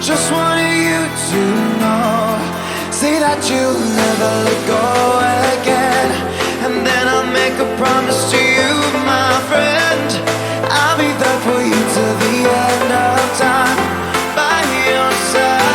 just wanted you to know. Say that you'll never let go again, and then I'll make a promise to you, my friend. I'll be there for you till the end of time, by your side.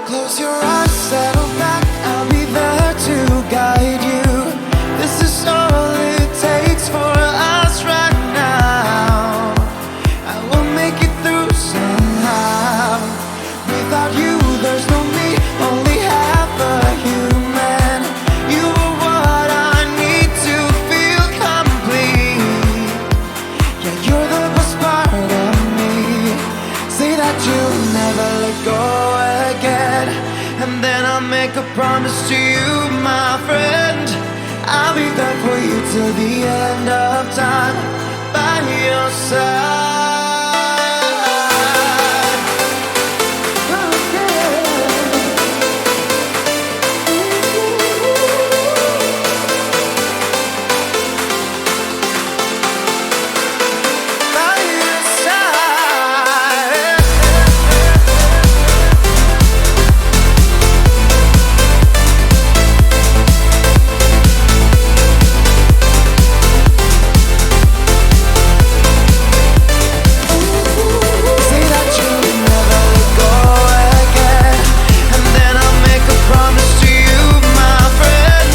Close your eyes, settle back, I'll be there to guide you. This is all it takes for us right now. I will make it through somehow. Without you, there's no me, only half a human. You are what I need to feel complete. Yeah, you're the best part of me. Say that you'll never let go again, and then I'll make a promise to you, my friend. I'll be there for you till the end of time, by your side. By your side. Say that you'll never let go again, and then I'll make a promise to you, my friend.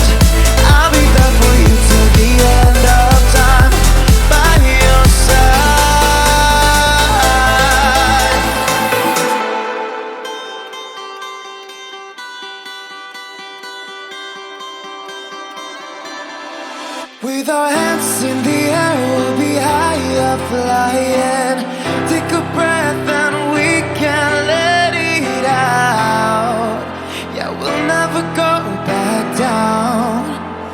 I'll be there for you till the end of time, by your side. With our hands in the air, we'll be higher flying. Take a breath and we can let it out. Yeah, we'll never go back down.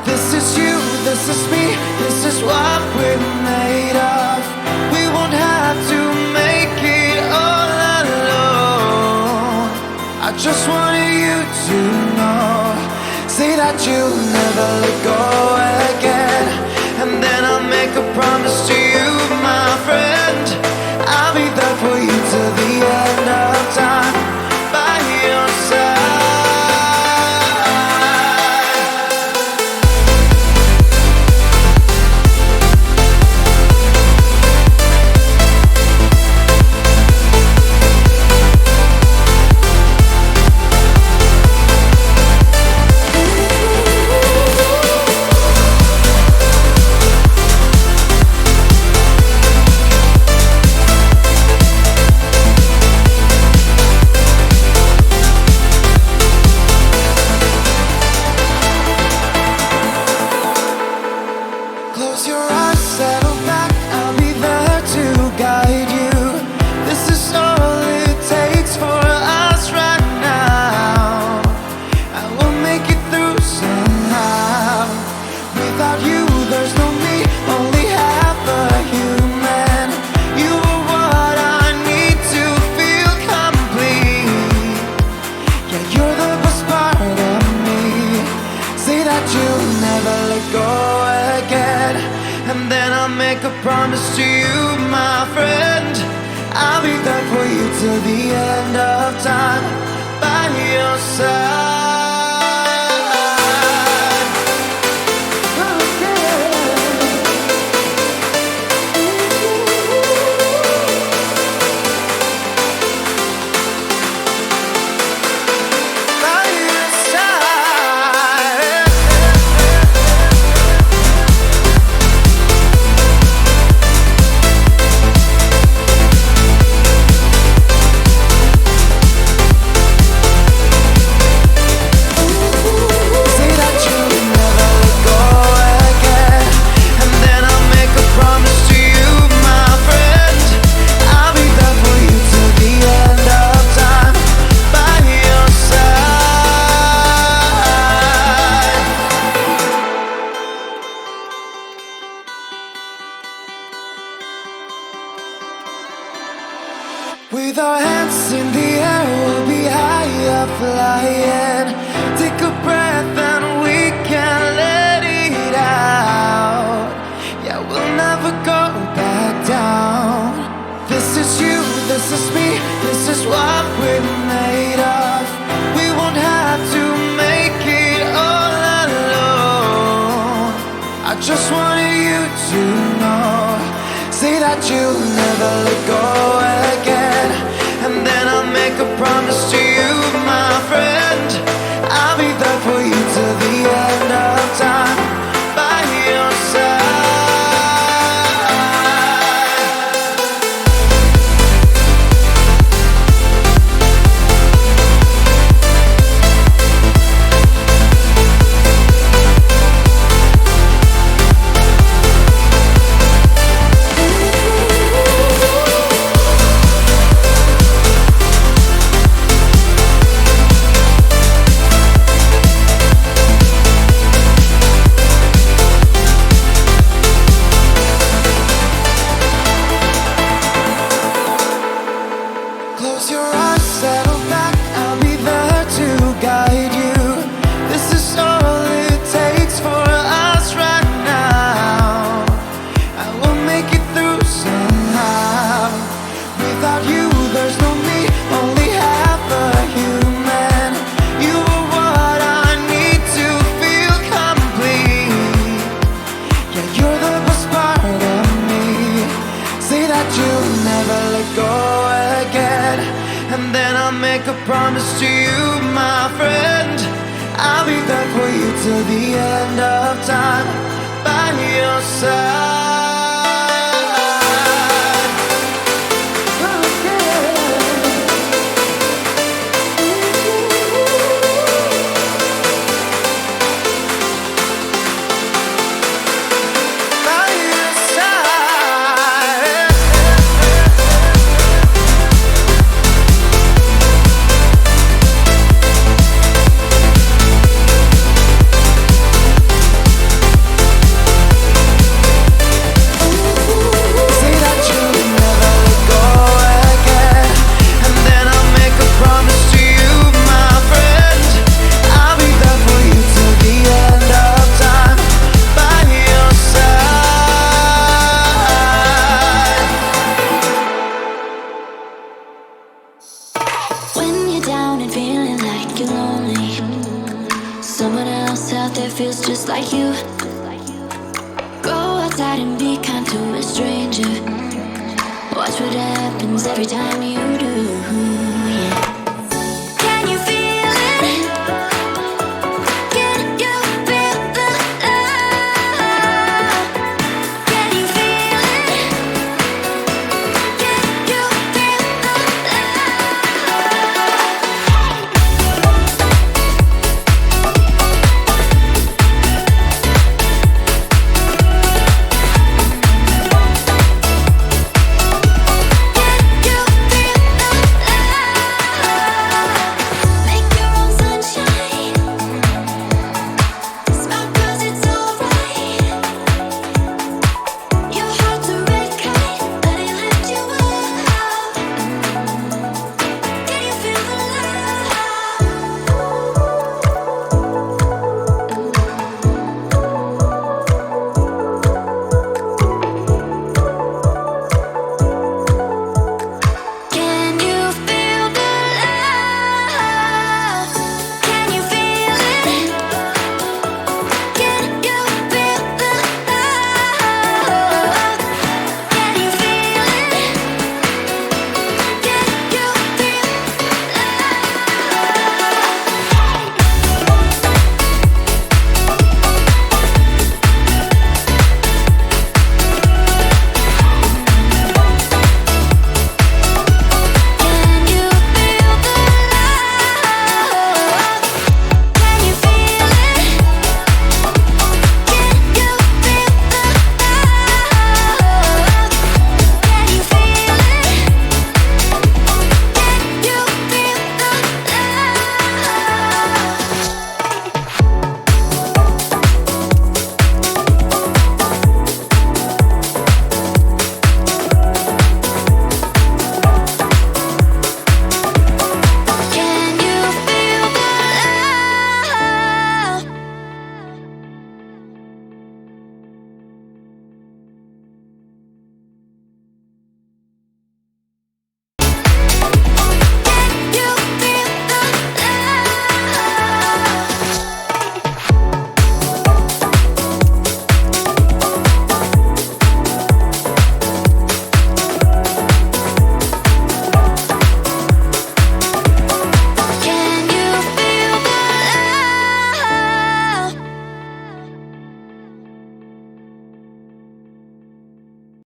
This is you, this is me, this is what we're made of. We won't have to make it all alone. I just wanted you to know. Say that you'll never let go again, and then I'll make a promise to you, my friend. I'll be there for you till the end of time, by your side. Close your eyes, settle back, I'll be there to guide you. This is all it takes for us right now. I will make it through somehow. Without you, there's no me, only half a human. You are what I need to feel complete. Yeah, you're the best part of me. Say that you'll never let go again, and then I'll make a promise to you, my friend. I'll be there for you till the end of time, by your side. By your side. With our hands in the air, we'll be higher flying. Take a breath and we can let it out. Yeah, we'll never go back down. This is you, this is me, this is what we're made of. We won't have to make it all alone. I just wanted you to know. Say that you'll never let go again. And then I'll make a promise to you, my friend. I'll be there for you till the end of time, by your side. Close your eyes, settle back, I'll be there to guide you. This is all it takes for us right now. I will make it through somehow. Without you, there's no me, only half a human. You are what I need to feel complete. Yeah, you're the best part of me. Say that you'll never let go again. And then I'll make a promise to you, my friend. I'll be there for you till the end of time, by your side. By your side. Say that you'll never let go again. And then I'll make a promise to you, my friend. I'll be there for you till the end of time, by your side. When you're down and feeling like you're lonely, someone else out there feels just like you. Go outside and be kind to a stranger. Watch what happens every time you